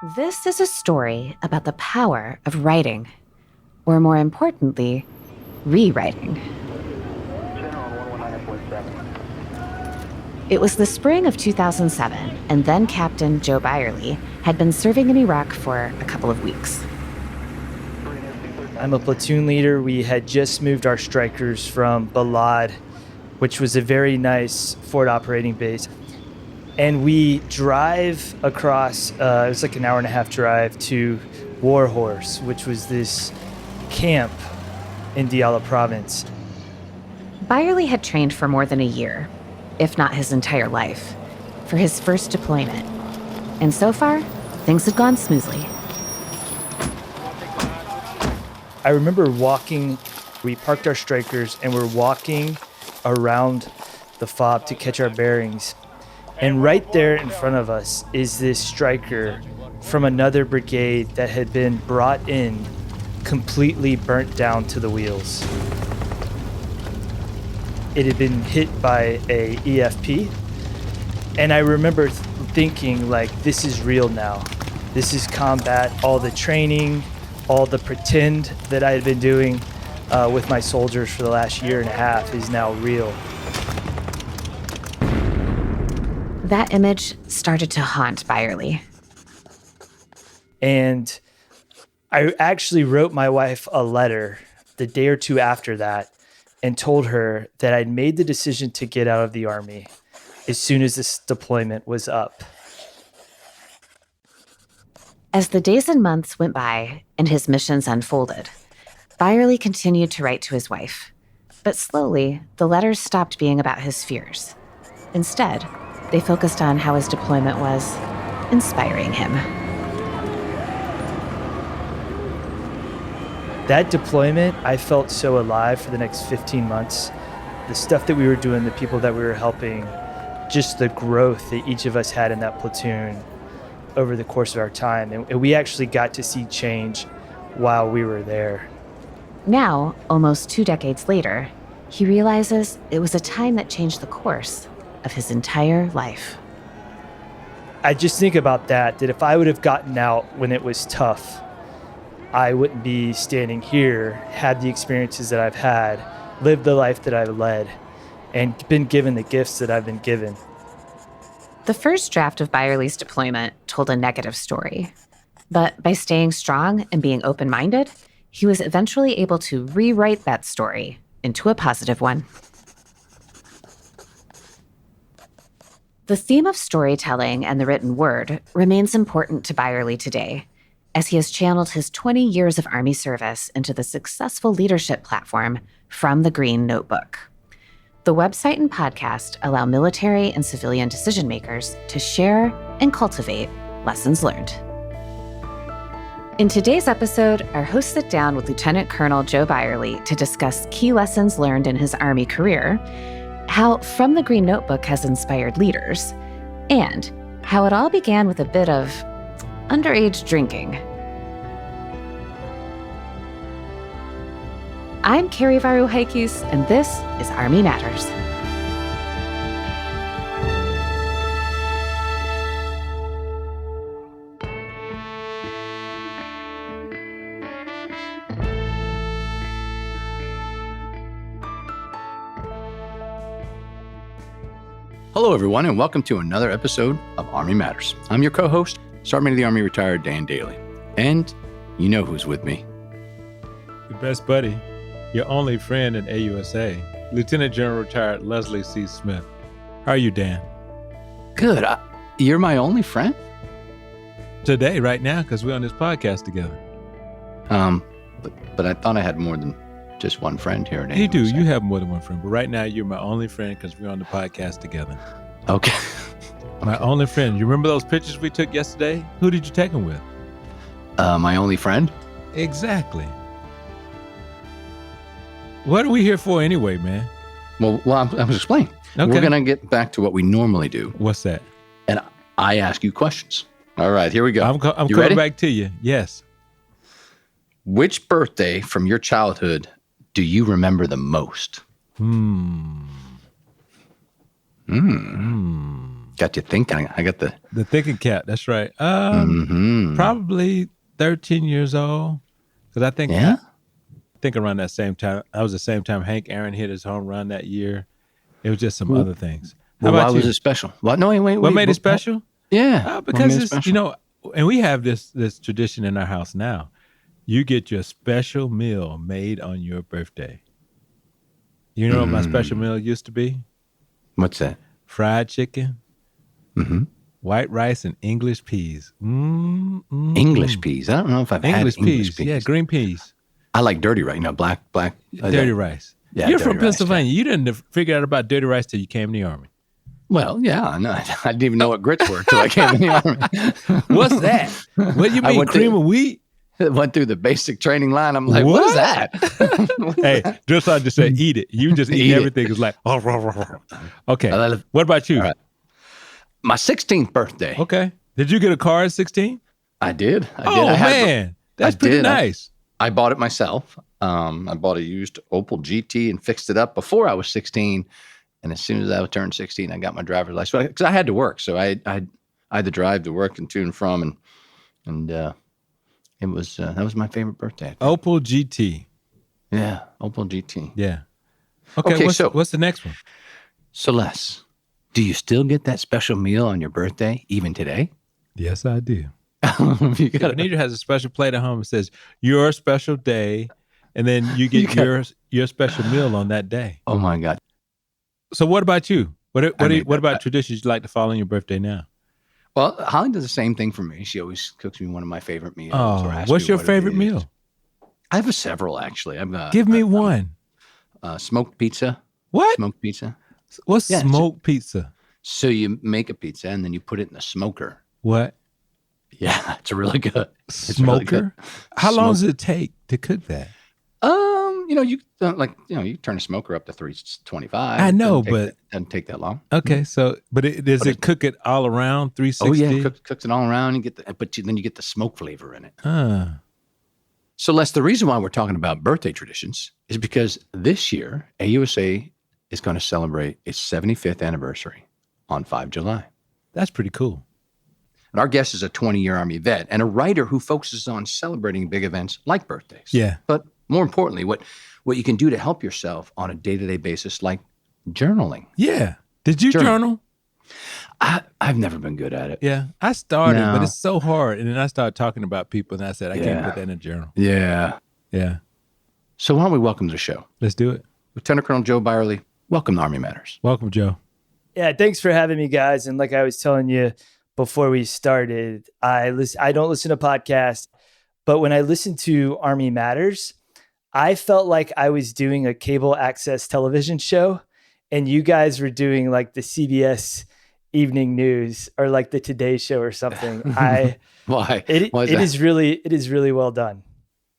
This is a story about the power of writing, or more importantly, rewriting. It was the spring of 2007, and then Captain Joe Byerly had been serving in Iraq for a couple of weeks. I'm a platoon leader. We had just moved our strikers from Balad, which was a very nice forward operating base. And we drive across, it was like an hour and a half drive to Warhorse, which was this camp in Diyala province. Byerly had trained for more than a year, if not his entire life, for his first deployment. And so far, things had gone smoothly. I remember we parked our strikers and we're walking around the fob to catch our bearings. And right there in front of us is this striker from another brigade that had been brought in completely burnt down to the wheels. It had been hit by a EFP. And I remember thinking, like, this is real now. This is combat. All the training, all the pretend that I had been doing with my soldiers for the last year and a half is now real. That image started to haunt Byerly. And I actually wrote my wife a letter the day or two after that and told her that I'd made the decision to get out of the Army as soon as this deployment was up. As the days and months went by and his missions unfolded, Byerly continued to write to his wife. But slowly, the letters stopped being about his fears. Instead, they focused on how his deployment was inspiring him. That deployment, I felt so alive for the next 15 months. The stuff that we were doing, the people that we were helping, just the growth that each of us had in that platoon over the course of our time. And we actually got to see change while we were there. Now, almost 2 decades later, he realizes it was a time that changed the course of his entire life. I just think about that if I would have gotten out when it was tough, I wouldn't be standing here, had the experiences that I've had, lived the life that I've led, and been given the gifts that I've been given. The first draft of Byerly's deployment told a negative story. But by staying strong and being open-minded, he was eventually able to rewrite that story into a positive one. The theme of storytelling and the written word remains important to Byerly today, as he has channeled his 20 years of Army service into the successful leadership platform From the Green Notebook. The website and podcast allow military and civilian decision makers to share and cultivate lessons learned. In today's episode, our hosts sit down with Lieutenant Colonel Joe Byerly to discuss key lessons learned in his Army career, how From the Green Notebook has inspired leaders, and how it all began with a bit of underage drinking. I'm Carrie Varuhaikis, and this is Army Matters. Hello, everyone, and welcome to another episode of Army Matters. I'm your co-host, Sergeant of the Army retired Dan Dailey. And you know who's with me. Your best buddy, your only friend in AUSA, Lieutenant General retired Leslie C. Smith. How are you, Dan? Good. You're my only friend? Today, right now, because we're on this podcast together. But I thought I had more than just one friend here at AUSA. You do. You have more than one friend. But right now, you're my only friend because we're on the podcast together. Okay. My only friend. You remember those pictures we took yesterday? Who did you take them with? My only friend? Exactly. What are we here for anyway, man? Well, I was explaining. Okay. We're going to get back to what we normally do. What's that? And I ask you questions. All right, here we go. I'm You coming ready? back to you. Yes. Which birthday from your childhood do you remember the most? Got you thinking. I got the thinking cap. That's right. mhm. Probably 13 years old. Because I think Yeah. I think around that same time, that was the same time Hank Aaron hit his home run that year. It was just some other things. How Well, why about was you? it special? What? No, wait. What made it special? Yeah. What Because made it it's, special? and we have this tradition in our house now. You get your special meal made on your birthday. You know what my special meal used to be? What's that? Fried chicken, white rice, and English peas. English peas. I don't know if I've had English peas. Yeah, green peas. I like dirty rice. No, black. Dirty rice. Yeah, You're dirty from rice, Pennsylvania. You didn't figure out about dirty rice till you came in the Army. Well, yeah. No, I didn't even know what grits were until I came in the Army. What's that? What do you mean, cream of wheat? Went through the basic training line. I'm like, what is that? Hey, just like to say, eat it. You just eat everything. It's like, okay. What about you? All right. My 16th birthday. Okay. Did you get a car at 16? I did. Oh, man. That's pretty nice. I bought it myself. I bought a used Opel GT and fixed it up before I was 16. And as soon as I turned 16, I got my driver's license because I had to work. So I had to drive to work and to and from. And it was that was my favorite birthday. Opel GT. Yeah, Opel GT. Yeah. Okay, what's the next one? Celeste, do you still get that special meal on your birthday even today? Yes, I do. Anita has a special plate at home that says your special day, and then you get your special meal on that day. Oh my God. So what about you? What about traditions you like to follow on your birthday now? Well, Holly does the same thing for me. She always cooks me one of my favorite meals. Oh, what's your favorite meal? I have several, actually. Give me one. Smoked pizza. What? Smoked pizza. What's smoked pizza? So you make a pizza and then you put it in the smoker. What? Yeah, it's really good. Smoker? Really good. How long does it take to cook that? You turn a smoker up to 325. I know, but it doesn't take that long. Okay, so does it cook it all around 360? Oh yeah, cooks it all around. You get then you get the smoke flavor in it. So Les, the reason why we're talking about birthday traditions is because this year AUSA is going to celebrate its 75th anniversary on 5 July. That's pretty cool. And our guest is a 20-year Army vet and a writer who focuses on celebrating big events like birthdays. Yeah. But more importantly, what you can do to help yourself on a day-to-day basis, like journaling. Yeah. Did you journal? I've never been good at it. Yeah. I started, but it's so hard. And then I started talking about people and I said, I can't put that in a journal. Yeah. Yeah. So why don't we welcome to the show? Let's do it. Lieutenant Colonel Joe Byerly, welcome to Army Matters. Welcome, Joe. Yeah, thanks for having me, guys. And like I was telling you before we started, I don't listen to podcasts, but when I listen to Army Matters, I felt like I was doing a cable access television show and you guys were doing like the CBS evening news or like the Today Show or something. Why? It is really well done.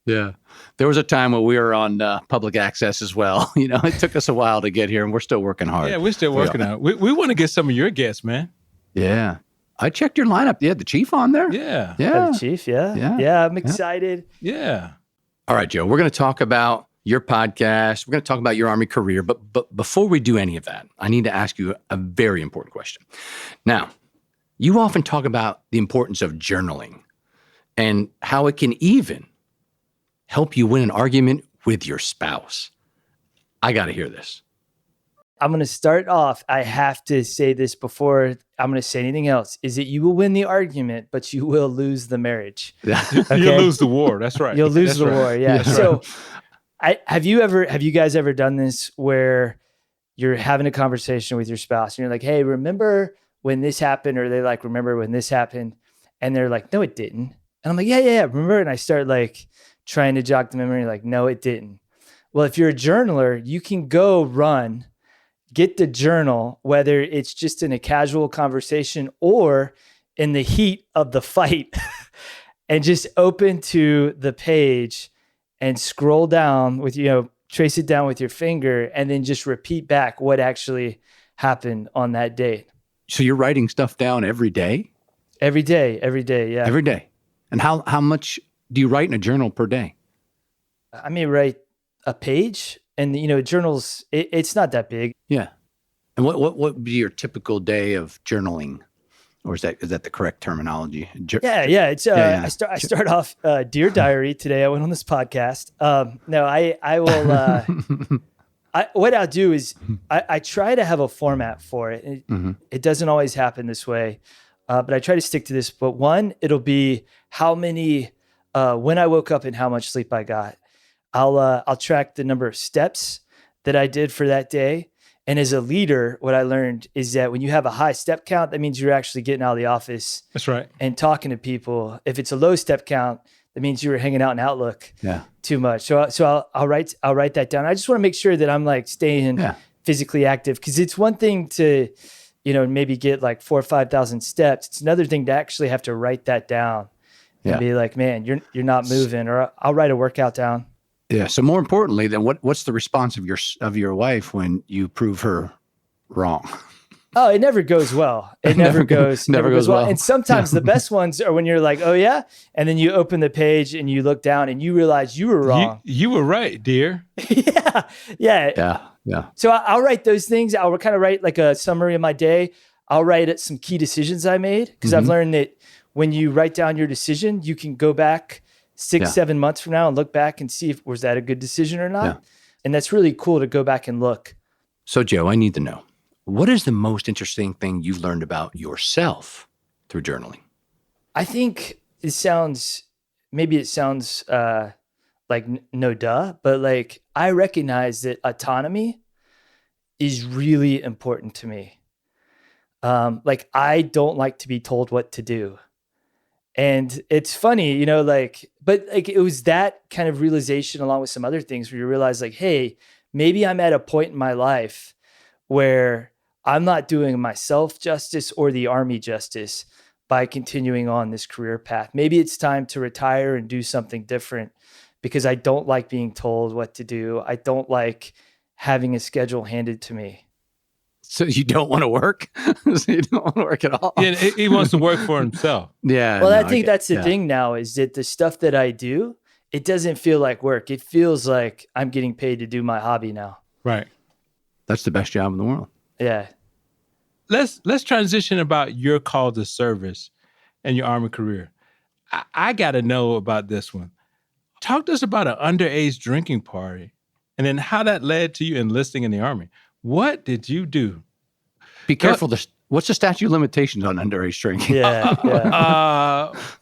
Yeah. There was a time when we were on public access as well. It took us a while to get here and we're still working hard. Yeah, we're still working out. We want to get some of your guests, man. Yeah. I checked your lineup. You had the chief on there? Yeah. Yeah. The chief. Yeah. Yeah. I'm excited. Yeah. All right, Joe, we're going to talk about your podcast. We're going to talk about your Army career. But before we do any of that, I need to ask you a very important question. Now, you often talk about the importance of journaling and how it can even help you win an argument with your spouse. I got to hear this. I'm going to start off. I have to say this before I'm going to say anything else, is that you will win the argument, but you will lose the marriage. Okay? You'll lose the war. That's right. You'll lose the war. Yeah. So have you guys ever done this where you're having a conversation with your spouse and you're like, hey, remember when this happened? Or they like, remember when this happened? And they're like, no, it didn't. And I'm like, yeah, remember? And I start like trying to jog the memory, like, no, it didn't. Well, if you're a journaler, you can go run, get the journal, whether it's just in a casual conversation or in the heat of the fight, and just open to the page and scroll down with, trace it down with your finger and then just repeat back what actually happened on that date. So you're writing stuff down every day? Every day. Yeah. Every day. And how much do you write in a journal per day? I may write a page and, journals, it's not that big. Yeah. And what would be your typical day of journaling? Or is that the correct terminology? Yeah. It's I start off Dear Diary today. I went on this podcast. No, I will. What I'll do is I try to have a format for it. It doesn't always happen this way, but I try to stick to this. But one, it'll be how many when I woke up and how much sleep I got. I'll track the number of steps that I did for that day. And as a leader, what I learned is that when you have a high step count, that means you're actually getting out of the office. That's right. And talking to people. If it's a low step count, that means you were hanging out in Outlook too much. So I'll write that down. I just want to make sure that I'm like staying physically active, because it's one thing to, maybe get like 4,000 or 5,000 steps. It's another thing to actually have to write that down and be like, man, you're not moving. Or I'll write a workout down. Yeah. So more importantly, then what's the response of your wife when you prove her wrong? Oh, it never goes well. It never goes well. And sometimes the best ones are when you're like, oh yeah. And then you open the page and you look down and you realize you were wrong. You were right, dear. Yeah. So I'll write those things. I'll kind of write like a summary of my day. I'll write some key decisions I made, because I've learned that when you write down your decision, you can go back 6-7 months from now and look back and see if was that a good decision or not. Yeah. And that's really cool to go back and look. So Joe, I need to know, what is the most interesting thing you've learned about yourself through journaling? I think it sounds like no duh, but like I recognize that autonomy is really important to me. Like I don't like to be told what to do. And it's funny, but like it was that kind of realization along with some other things where you realize like, hey, maybe I'm at a point in my life where I'm not doing myself justice or the Army justice by continuing on this career path. Maybe it's time to retire and do something different, because I don't like being told what to do. I don't like having a schedule handed to me. So you don't want to work? So you don't want to work at all? Yeah, he wants to work for himself. Yeah. Well, I think that's the thing now, is that the stuff that I do, it doesn't feel like work. It feels like I'm getting paid to do my hobby now. Right. That's the best job in the world. Yeah. Let's transition about your call to service and your Army career. I got to know about this one. Talk to us about an underage drinking party and then how that led to you enlisting in the Army. What did you do? Be careful. What's the statute of limitations on underage drinking? Yeah.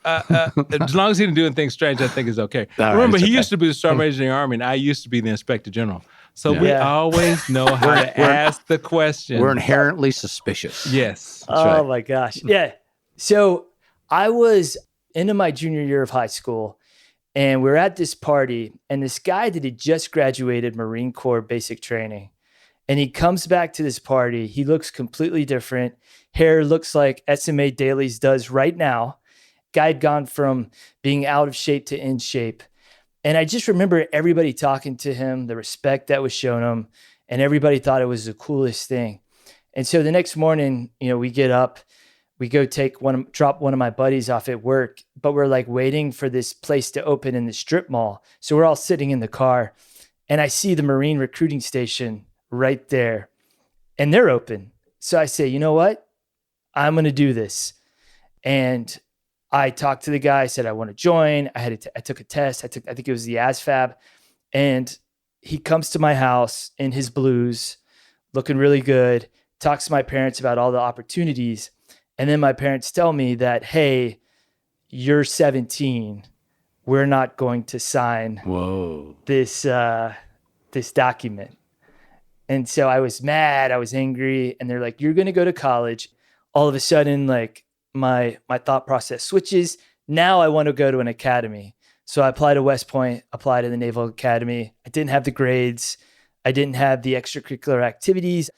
As long as he didn't do anything strange, I think it's okay. Remember, he used to be the Sergeant Major in the Army, and I used to be the Inspector General. So we always know how to ask the question. We're inherently suspicious. Yes. Oh, my gosh. Yeah. So I was into my junior year of high school, and we were at this party, and this guy that had just graduated Marine Corps basic training, and he comes back to this party. He looks completely different. Hair looks like SMA Dailey's does right now. Guy had gone from being out of shape to in shape. And I just remember everybody talking to him, the respect that was shown him, and everybody thought it was the coolest thing. And so the next morning, we get up, we go drop one of my buddies off at work, but we're like waiting for this place to open in the strip mall. So we're all sitting in the car, and I see the Marine recruiting station right there, and they're open. So I say, you know what? I'm going to do this. And I talked to the guy, I said, I want to join. I took a test. I think it was the ASFAB, and he comes to my house in his blues, looking really good, talks to my parents about all the opportunities. And then my parents tell me that, hey, you're 17. We're not going to sign this document. And so I was mad, I was angry, and they're like, you're going to go to college. All of a sudden, like my thought process switches. Now I want to go to an academy. So I applied to West Point, applied to the Naval Academy. I didn't have the grades. I didn't have the extracurricular activities.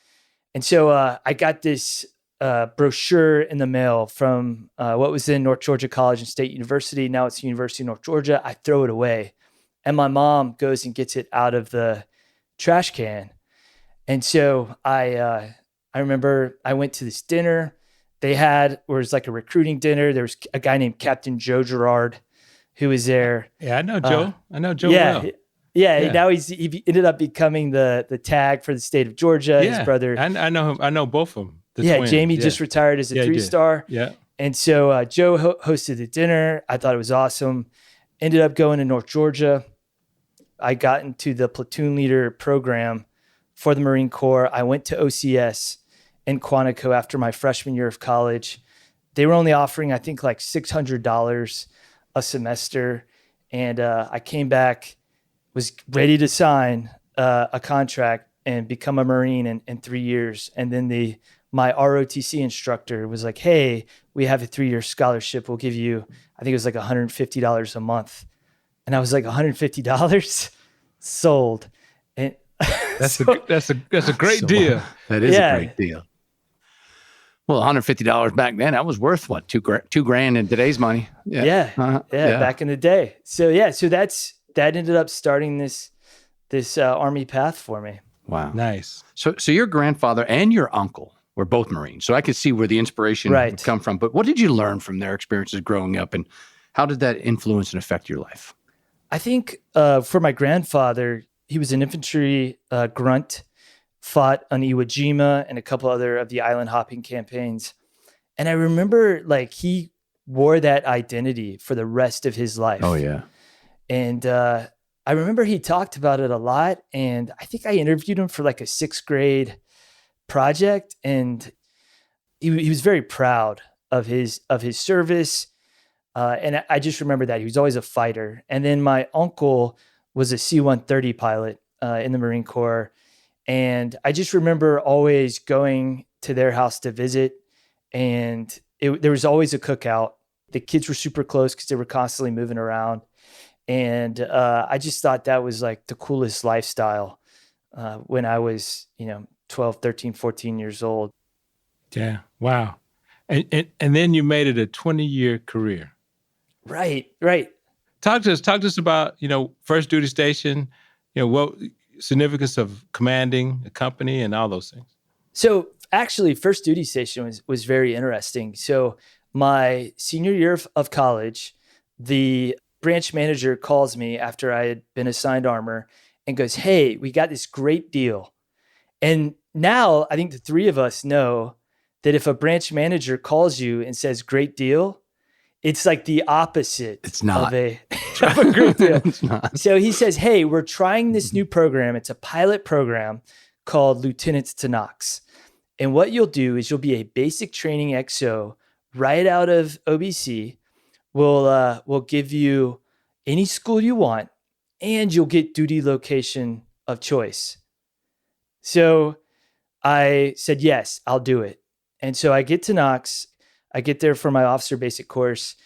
And so I got this brochure in the mail from what was then North Georgia College and State University. Now it's University of North Georgia. I throw it away. And my mom goes and gets it out of the trash can. And so I remember I went to this dinner. It was like a recruiting dinner. There was a guy named Captain Joe Girard who was there. Yeah, I know Joe. I know Joe well. Yeah, Yeah. now he ended up becoming the tag for the state of Georgia. His brother, I know him. I know both of them. The yeah, twins. Jamie just retired as a Yeah, he did. 3-star. Yeah. And so Joe hosted the dinner. I thought it was awesome. Ended up going to North Georgia. I got into the platoon leader program for the Marine Corps. I went to OCS in Quantico after my freshman year of college. They were only offering, I think, like $600 a semester. And I came back, was ready to sign a contract and become a Marine in 3 years. And then my ROTC instructor was like, hey, we have a 3-year scholarship. We'll give you, I think it was like $150 a month. And I was like, $150? Sold. And That's a great deal. That is Yeah. a great deal. Well, $150 back then, that was worth what? $2,000 in today's money. Yeah. Uh-huh. Back in the day. So that ended up starting this Army path for me. Wow. Nice. So your grandfather and your uncle were both Marines. So I could see where the inspiration would come from. But what did you learn from their experiences growing up, and how did that influence and affect your life? I think for my grandfather, he was an infantry grunt, fought on Iwo Jima and a couple other of the island hopping campaigns. And I remember like he wore that identity for the rest of his life. Oh, yeah. And I remember he talked about it a lot. And I think I interviewed him for like a 6th grade project. And he was very proud of his service. And I just remember that he was always a fighter. And then my uncle was a C-130 pilot in the Marine Corps. And I just remember always going to their house to visit. And there was always a cookout. The kids were super close because they were constantly moving around. And I just thought that was like the coolest lifestyle when I was, 12, 13, 14 years old. Yeah. Wow. And then you made it a 20-year career. Right. Talk to us about, first duty station, what significance of commanding a company and all those things. So actually, first duty station was very interesting. So my senior year of college, the branch manager calls me after I had been assigned armor and goes, hey, we got this great deal. And now I think the three of us know that if a branch manager calls you and says great deal, it's like the opposite It's not. of a great deal. It's not. So he says, hey, we're trying this new program. It's a pilot program called Lieutenants to Knox. And what you'll do is you'll be a basic training XO right out of OBC. We'll give you any school you want, and you'll get duty location of choice. So I said, yes, I'll do it. And so I get to Knox. I get there for my officer basic course.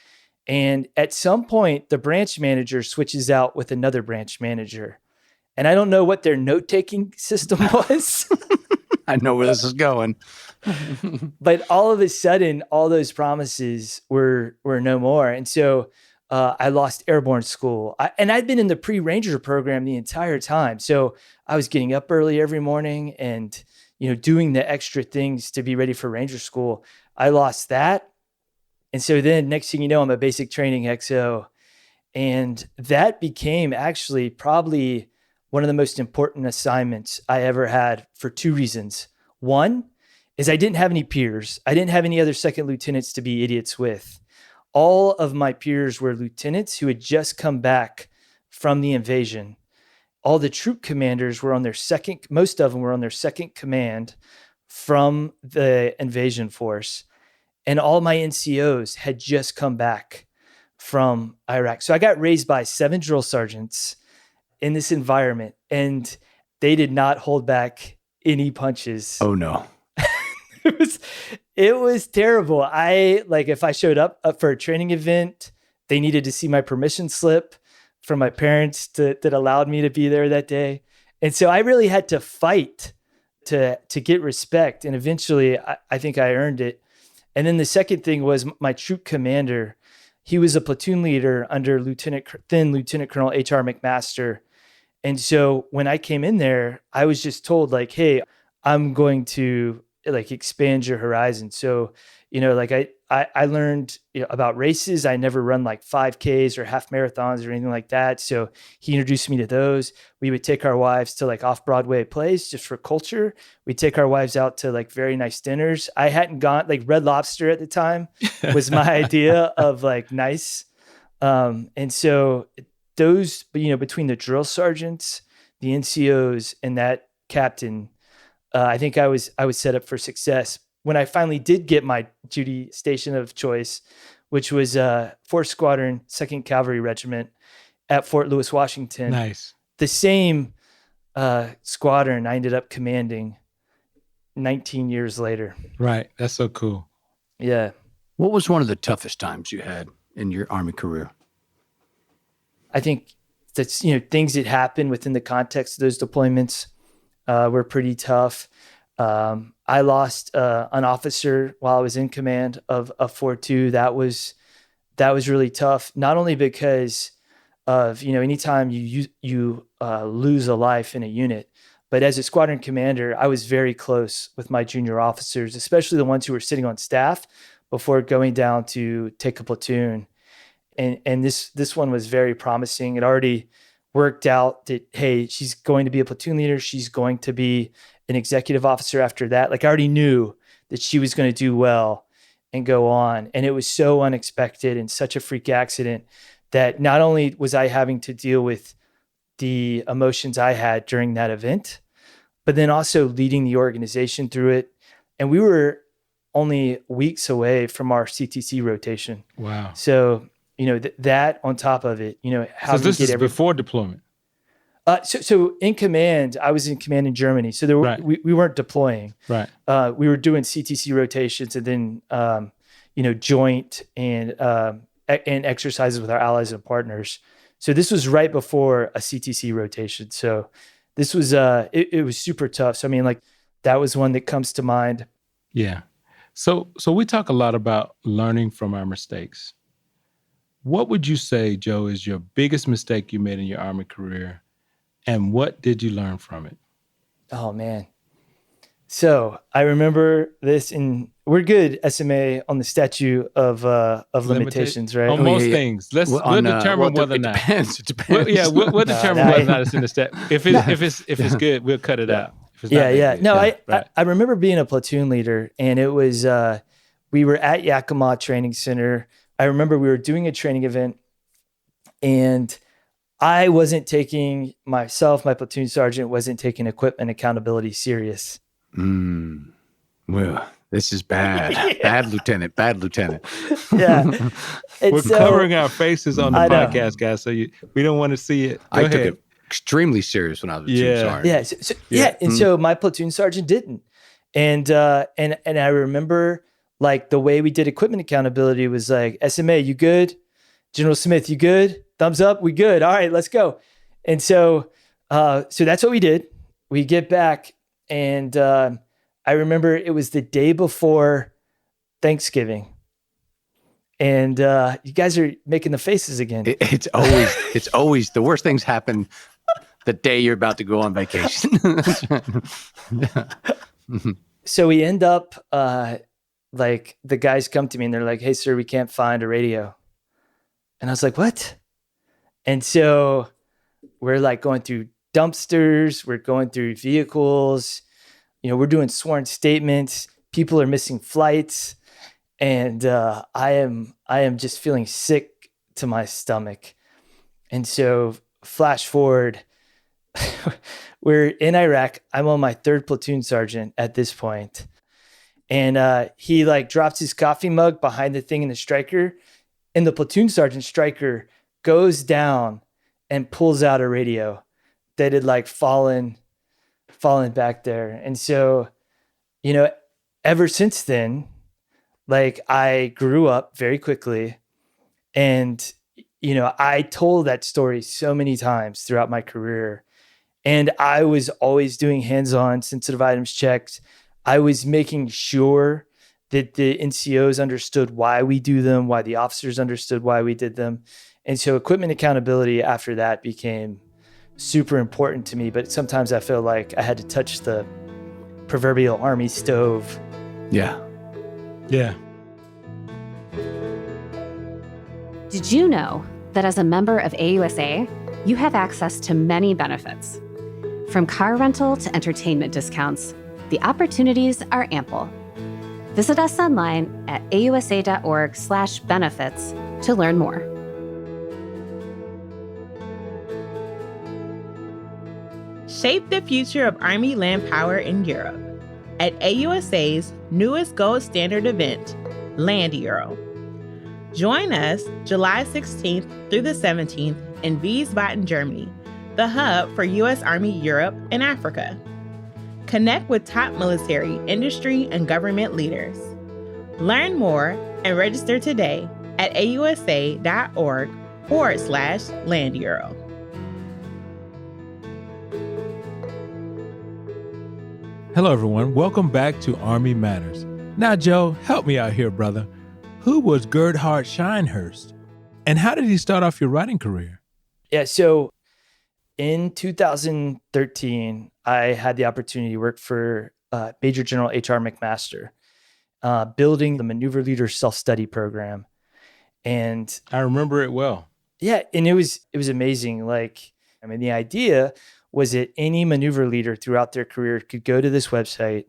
And at some point, the branch manager switches out with another branch manager. And I don't know what their note-taking system was. I know where this is going. But all of a sudden, all those promises were no more. And so I lost airborne school. And I'd been in the pre-ranger program the entire time. So I was getting up early every morning and doing the extra things to be ready for ranger school. I lost that. And so then next thing you know, I'm a basic training XO. And that became actually probably one of the most important assignments I ever had for two reasons. One is I didn't have any peers. I didn't have any other second lieutenants to be idiots with. All of my peers were lieutenants who had just come back from the invasion. All the troop commanders were on their second, most of them were on their second command from the invasion force. And all my NCOs had just come back from Iraq. So I got raised by 7 drill sergeants in this environment, and they did not hold back any punches. Oh, no. It was terrible. If I showed up for a training event, they needed to see my permission slip from my parents that allowed me to be there that day. And so I really had to fight to get respect. And eventually I think I earned it. And then the second thing was my troop commander. He was a platoon leader under Lieutenant Colonel H.R. McMaster. And so when I came in there, I was just told like, hey, I'm going to like expands your horizon. So, like I learned about races. I never run like 5Ks or half marathons or anything like that. So he introduced me to those. We would take our wives to like off-Broadway plays just for culture. We'd take our wives out to like very nice dinners. I hadn't gone, like Red Lobster at the time was my idea of like nice. And so those, between the drill sergeants, the NCOs, and that captain, I think I was set up for success. When I finally did get my duty station of choice, which was 4th Squadron, 2nd Cavalry Regiment at Fort Lewis, Washington. Nice. The same squadron I ended up commanding 19 years later. Right. That's so cool. Yeah. What was one of the toughest times you had in your Army career? I think that's, things that happened within the context of those deployments were pretty tough. I lost an officer while I was in command of 4-2. That was really tough. Not only because of, anytime you lose a life in a unit, but as a squadron commander, I was very close with my junior officers, especially the ones who were sitting on staff before going down to take a platoon. And this one was very promising. It already worked out that, hey, she's going to be a platoon leader. She's going to be an executive officer after that. Like I already knew that she was going to do well and go on. And it was so unexpected and such a freak accident that not only was I having to deal with the emotions I had during that event, but then also leading the organization through it. And we were only weeks away from our CTC rotation. Wow. So, that on top of it, how so this is before deployment. So in command, I was in command in Germany. So there Right. we weren't deploying. Right. We were doing CTC rotations and then, joint and exercises with our allies and partners. So this was right before a CTC rotation. So this was, it was super tough. So, I mean, like that was one that comes to mind. Yeah. So we talk a lot about learning from our mistakes. What would you say, Joe, is your biggest mistake you made in your Army career? And what did you learn from it? Oh, man. So I remember this, and we're good, SMA, on the statute of limitations, right? On most things. We'll determine whether or not. It depends. We'll determine whether or not it's in the stat. If it's good, we'll cut it out. If it's not good, No, right. I remember being a platoon leader, and it was we were at Yakima Training Center. I remember we were doing a training event, and I wasn't taking my platoon sergeant wasn't taking equipment accountability serious. Well, this is bad. Yeah. Bad lieutenant. Yeah. We're covering our faces on the podcast, guys, so we don't want to see it. Go ahead. Took it extremely serious when I was a platoon sergeant. Yeah. And so my platoon sergeant didn't. And I remember like the way we did equipment accountability was like, SMA, you good? General Smith, you good? Thumbs up, we good. All right, let's go. And so that's what we did. We get back, and I remember it was the day before Thanksgiving. And you guys are making the faces again. It's always the worst things happen the day you're about to go on vacation. So we end up like the guys come to me and they're like, "Hey, sir, we can't find a radio." And I was like, "What?" And so we're like going through dumpsters, we're going through vehicles, we're doing sworn statements. People are missing flights, and I am just feeling sick to my stomach. And so flash forward, we're in Iraq. I'm on my 3rd platoon sergeant at this point. And he like drops his coffee mug behind the thing in the striker, and the platoon sergeant striker goes down and pulls out a radio that had like fallen back there. And so, ever since then, like I grew up very quickly, and, I told that story so many times throughout my career, and I was always doing hands-on sensitive items checks. I was making sure that the NCOs understood why we do them, why the officers understood why we did them. And so equipment accountability after that became super important to me, but sometimes I feel like I had to touch the proverbial Army stove. Yeah. Yeah. Did you know that as a member of AUSA, you have access to many benefits? From car rental to entertainment discounts, the opportunities are ample. Visit us online at ausa.org/benefits to learn more. Shape the future of Army land power in Europe at AUSA's newest gold standard event, Land Euro. Join us July 16th through the 17th in Wiesbaden, Germany, the hub for U.S. Army Europe and Africa. Connect with top military, industry, and government leaders. Learn more and register today at ausa.org/Land Euro. Hello, everyone. Welcome back to Army Matters. Now, Joe, help me out here, brother. Who was Gerhard Scheinhurst? And how did he start off your writing career? Yeah, so in 2013, I had the opportunity to work for Major General H.R. McMaster, building the Maneuver Leader Self-Study Program. And I remember it well. yeah, and it was amazing. Like, I mean, the idea was that any maneuver leader throughout their career could go to this website,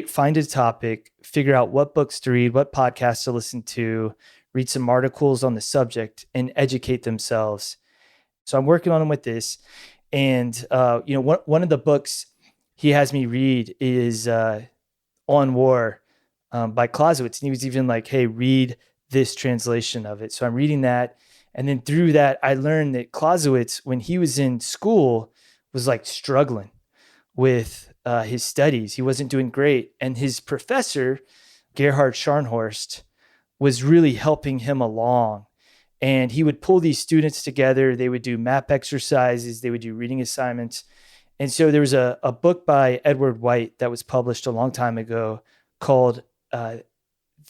find a topic, figure out what books to read, what podcasts to listen to, read some articles on the subject, and educate themselves. So I'm working on them with this. And, one of the books he has me read is On War by Clausewitz. And he was even like, hey, read this translation of it. So I'm reading that. And then through that, I learned that Clausewitz, when he was in school, was like struggling with his studies. He wasn't doing great. And his professor, Gerhard Scharnhorst, was really helping him along. And he would pull these students together. They would do map exercises. They would do reading assignments. And so there was a book by Edward White that was published a long time ago called The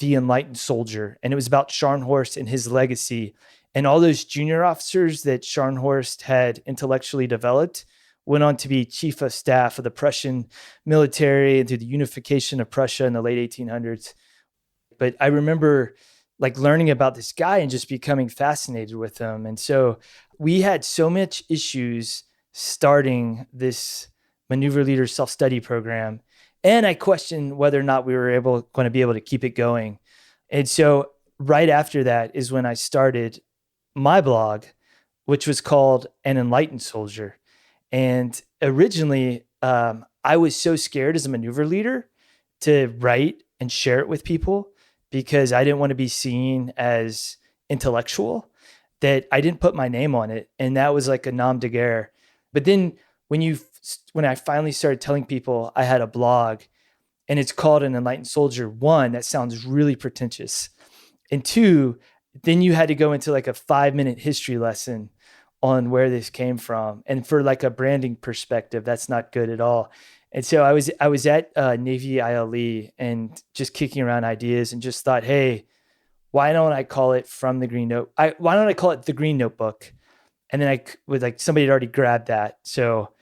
Enlightened Soldier. And it was about Scharnhorst and his legacy. And all those junior officers that Scharnhorst had intellectually developed went on to be chief of staff of the Prussian military and through the unification of Prussia in the late 1800s. But I remember like learning about this guy and just becoming fascinated with him. And so we had so much issues starting this Maneuver Leader Self-Study Program. And I questioned whether or not we were going to be able to keep it going. And so right after that is when I started my blog, which was called An Enlightened Soldier. And originally, I was so scared as a maneuver leader to write and share it with people because I didn't want to be seen as intellectual that I didn't put my name on it. And that was like a nom de guerre. But then when I finally started telling people I had a blog and it's called An Enlightened Soldier, one, that sounds really pretentious. And two, then you had to go into like a 5-minute history lesson on where this came from. And for like a branding perspective, that's not good at all. And so I was at Navy ILE and just kicking around ideas and just thought, hey, why don't I call it From the Green Note? Why don't I call it The Green Notebook? And then somebody had already grabbed that. So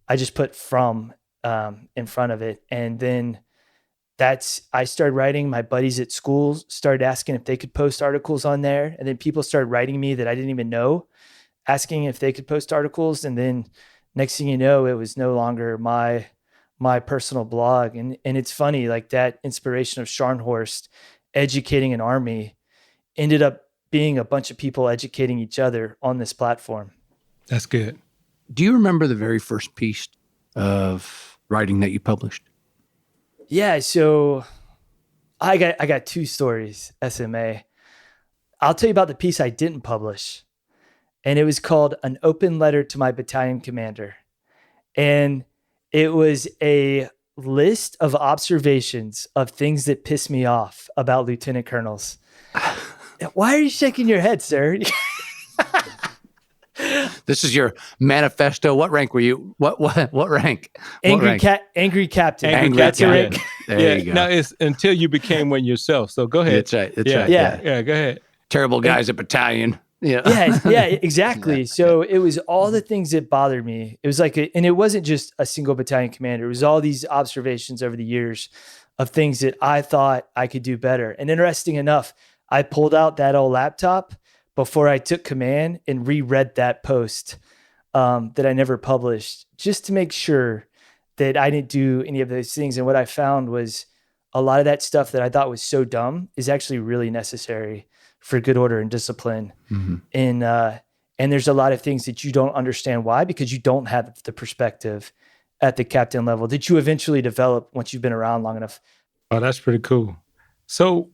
I just put From in front of it. And then I started writing. My buddies at school started asking if they could post articles on there. And then people started writing me that I didn't even know, asking if they could post articles. And then next thing you know, it was no longer my personal blog. And it's funny, like that inspiration of Scharnhorst educating an army ended up being a bunch of people educating each other on this platform. That's good. Do you remember the very first piece of writing that you published? Yeah, so I got two stories, SMA. I'll tell you about the piece I didn't publish. And it was called An Open Letter to My Battalion Commander. And it was a list of observations of things that piss me off about lieutenant colonels. Why are you shaking your head, sir? This is your manifesto. What rank were you? What rank? Angry captain. Angry That's captain. your rank. There you go. No, it's until you became one yourself. So go ahead. That's right. Yeah, go ahead. Terrible guys at battalion. Yeah, exactly. So it was all the things that bothered me. It was like, and it wasn't just a single battalion commander. It was all these observations over the years of things that I thought I could do better. And interesting enough, I pulled out that old laptop before I took command and reread that post that I never published, just to make sure that I didn't do any of those things. And what I found was a lot of that stuff that I thought was so dumb is actually really necessary for good order and discipline. Mm-hmm. And there's a lot of things that you don't understand why, because you don't have the perspective at the captain level that you eventually develop once you've been around long enough. Oh, that's pretty cool. So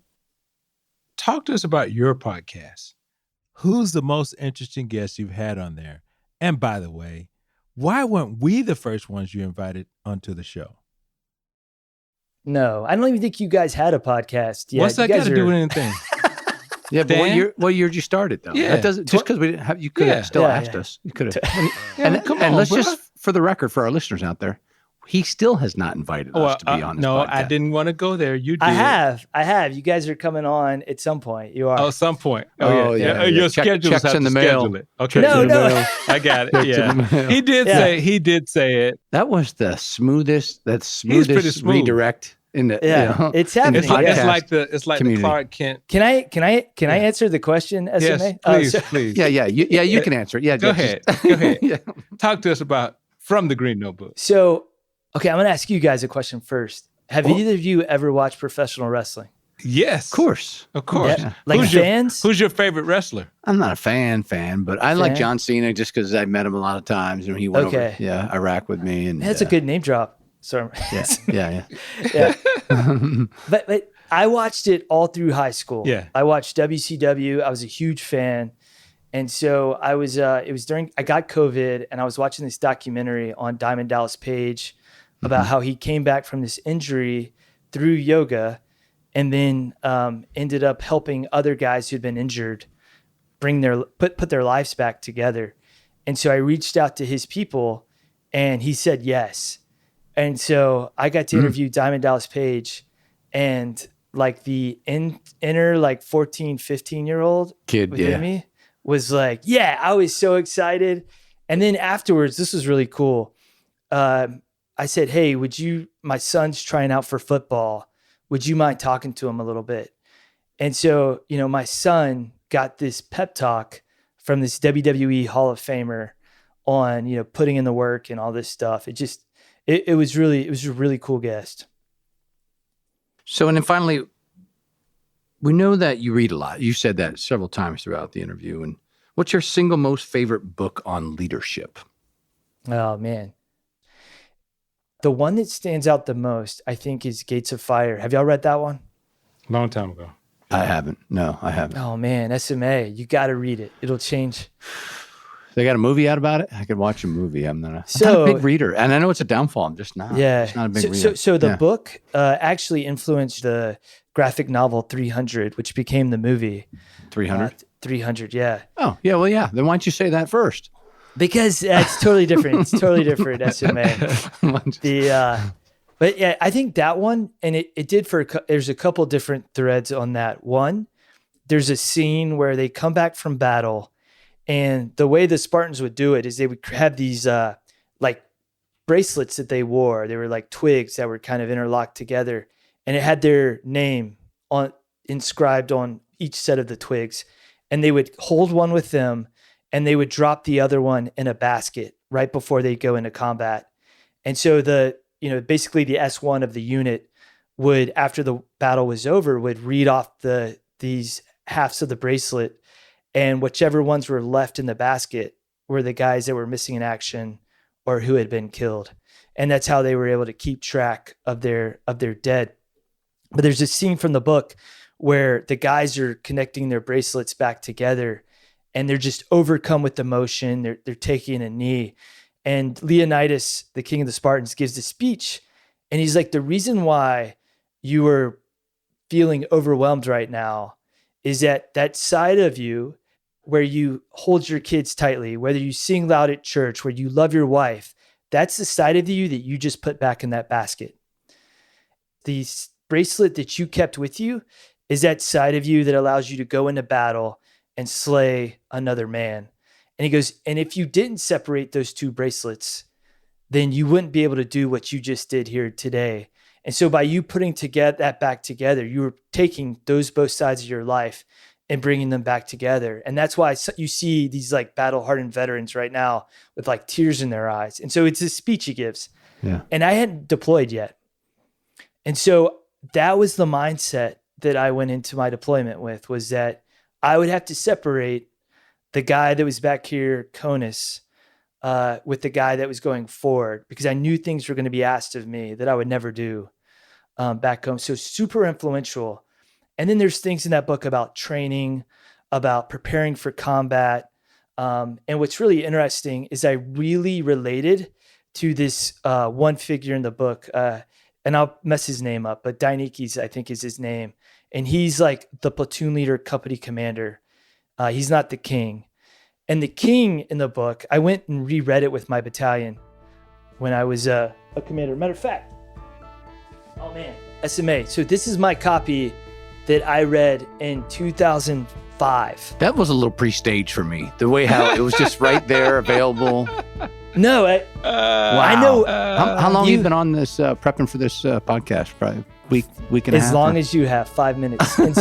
talk to us about your podcast. Who's the most interesting guest you've had on there? And by the way, why weren't we the first ones you invited onto the show? No, I don't even think you guys had a podcast yet. What's that got to do with anything? Yeah, but Dan? what year did you start it though? Yeah. That doesn't just because we didn't have. You could have still asked us. You could have. and come and on, let's bro. just for the record for our listeners out there, he still has not invited us to be on his no, podcast. I didn't want to go there. You did. I have. You guys are coming on at some point. You are. Oh, some point. Oh, yeah. Your Check- schedules checks have in to the mail. schedule it. Okay. No, no. I got it. Checks Yeah. in the mail. He did say it. That was the smoothest. pretty smooth. Redirect in the. Yeah, it's happening. in the Yeah. It's like the community. Clark Kent. Can I answer the question, SMA? Yes, please. You can answer it. Yeah, Go just- ahead. Go ahead. Yeah. Talk to us about From the Green Notebook. So, okay, I'm going to ask you guys a question first. Have either of you ever watched professional wrestling? Yes. Of course. Of course. Yeah. Like who's fans? Who's your favorite wrestler? I'm not a fan, but I like Fan? John Cena just because I met him a lot of times and he went Okay. over Iraq with me. And That's a good name drop. Sorry. Yeah. Yeah. But I watched it all through high school. Yeah. I watched WCW. I was a huge fan. And so I was, it was during, I got COVID and I was watching this documentary on Diamond Dallas Page about how he came back from this injury through yoga and then ended up helping other guys who'd been injured bring put their lives back together. And so I reached out to his people and he said yes. And so I got to interview Diamond Dallas Page, and like the inner like 14, 15-year-old Kid, within me was like, yeah, I was so excited. And then afterwards, this was really cool. I said, hey, my son's trying out for football. Would you mind talking to him a little bit? And so, my son got this pep talk from this WWE Hall of Famer on, putting in the work and all this stuff. It was a really cool guest. So, and then finally, we know that you read a lot. You said that several times throughout the interview. And what's your single most favorite book on leadership? Oh, man. The one that stands out the most, I think, is Gates of Fire. Have y'all read that one? Long time ago. I haven't. No, I haven't. Oh, man, SMA. You got to read it. It'll change. They got a movie out about it? I could watch a movie. I'm not So- a big reader. And I know it's a downfall. I'm just not. Yeah. Just not a big So reader. the Yeah. book actually influenced the graphic novel 300, which became the movie. 300? 300, yeah. Oh, yeah. Well, yeah. Then why don't you say that first? Because it's totally different. It's totally different, SMA. But yeah, I think that one, and it did there's a couple different threads on that. One, there's a scene where they come back from battle, and the way the Spartans would do it is they would have these like bracelets that they wore. They were like twigs that were kind of interlocked together, and it had their name inscribed on each set of the twigs. And they would hold one with them, and they would drop the other one in a basket right before they go into combat. And so basically the S1 of the unit would, after the battle was over, would read off these halves of the bracelet, and whichever ones were left in the basket were the guys that were missing in action or who had been killed. And that's how they were able to keep track of their dead. But there's a scene from the book where the guys are connecting their bracelets back together, and they're just overcome with emotion. They're taking a knee. And Leonidas, the king of the Spartans, gives the speech. And he's like, the reason why you are feeling overwhelmed right now is that side of you where you hold your kids tightly, whether you sing loud at church, where you love your wife, that's the side of you that you just put back in that basket. The bracelet that you kept with you is that side of you that allows you to go into battle and slay another man. And he goes, and if you didn't separate those two bracelets, then you wouldn't be able to do what you just did here today. And so by you putting that back together, you were taking those both sides of your life and bringing them back together. And that's why you see these like battle-hardened veterans right now with like tears in their eyes. And so it's this speech he gives. Yeah. And I hadn't deployed yet. And so that was the mindset that I went into my deployment with, was that I would have to separate the guy that was back here, CONUS, with the guy that was going forward, because I knew things were going to be asked of me that I would never do back home. So super influential. And then there's things in that book about training, about preparing for combat. And what's really interesting is I really related to this one figure in the book, and I'll mess his name up, but Dainiki's, I think, is his name. And he's like the platoon leader, company commander. He's not the king. And the king in the book, I went and reread it with my battalion when I was a commander. Matter of fact, oh man, SMA. So this is my copy that I read in 2005. That was a little pre-staged for me. The way how it was just right there, available. No, Wow. I know. How long have you been on this, prepping for this podcast? Probably week and a half? As long as you have 5 minutes. And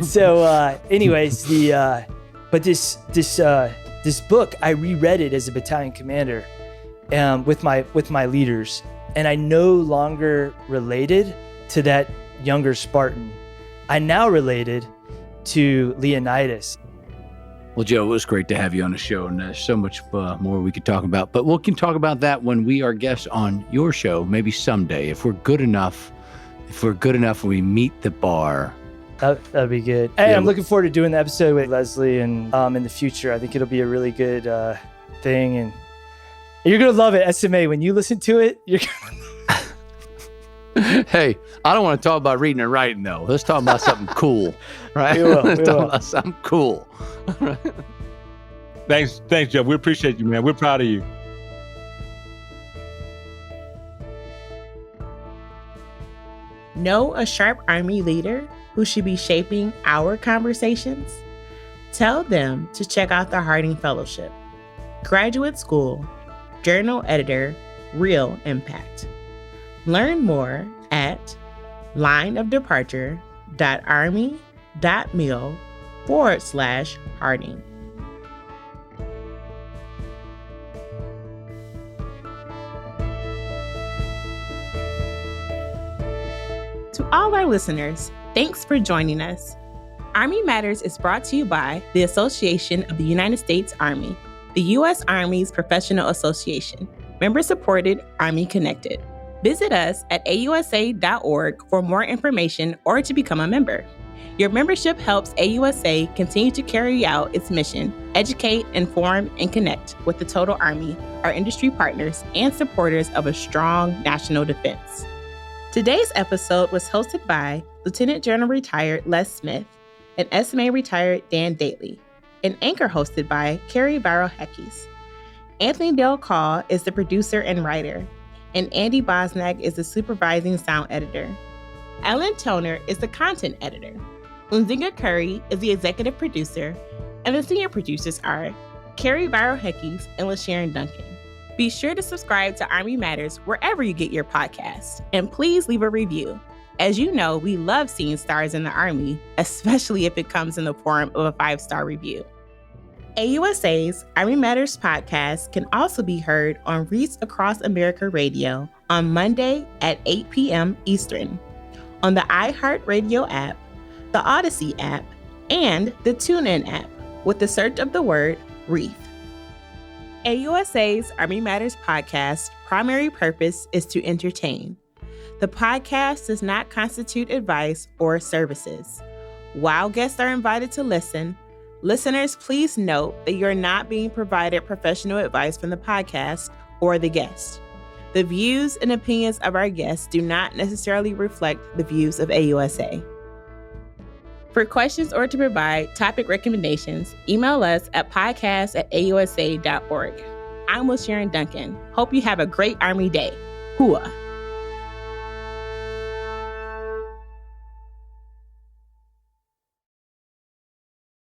so, anyways, but this book, I reread it as a battalion commander, with my leaders, and I no longer related to that younger Spartan. I now related to Leonidas. Well, Joe, it was great to have you on the show, and there's so much more we could talk about. But we can talk about that when we are guests on your show, maybe someday, if we're good enough. If we're good enough, when we meet the bar. That'd be good. Hey, I'm looking forward to doing the episode with Leslie, and in the future, I think it'll be a really good thing, and you're gonna love it. SMA, when you listen to it, you're gonna. Hey, I don't want to talk about reading and writing, though. Let's talk about something cool, right? Let's talk about something cool. Thanks, Jeff. We appreciate you, man. We're proud of you. Know a sharp Army leader who should be shaping our conversations? Tell them to check out the Harding Fellowship. Graduate School, Journal Editor, Real Impact. Learn more at lineofdeparture.army.mil/Harding. To all our listeners, thanks for joining us. Army Matters is brought to you by the Association of the United States Army, the U.S. Army's professional association, member-supported, Army-connected. Visit us at ausa.org for more information or to become a member. Your membership helps AUSA continue to carry out its mission, educate, inform, and connect with the total Army, our industry partners, and supporters of a strong national defense. Today's episode was hosted by Lieutenant General Retired Les Smith and SMA Retired Dan Dailey, and anchor hosted by Carrie Barrow-Heckes. Anthony Del Call is the producer and writer, and Andy Bosnack is the supervising sound editor. Ellen Toner is the content editor. Unzinga Curry is the executive producer, and the senior producers are Carrie Barrow-Heckes and LaSharon Duncan. Be sure to subscribe to Army Matters wherever you get your podcasts, and please leave a review. As you know, we love seeing stars in the Army, especially if it comes in the form of a 5-star review. AUSA's Army Matters podcast can also be heard on Reach Across America Radio on Monday at 8 p.m. Eastern, on the iHeartRadio app, the Odyssey app, and the TuneIn app with the search of the word Wreath. AUSA's Army Matters podcast primary purpose is to entertain. The podcast does not constitute advice or services. While guests are invited to listen, listeners, please note that you're not being provided professional advice from the podcast or the guest. The views and opinions of our guests do not necessarily reflect the views of AUSA. For questions or to provide topic recommendations, email us at podcast@ausa.org. I'm LaSharon Duncan. Hope you have a great Army Day. Hooah!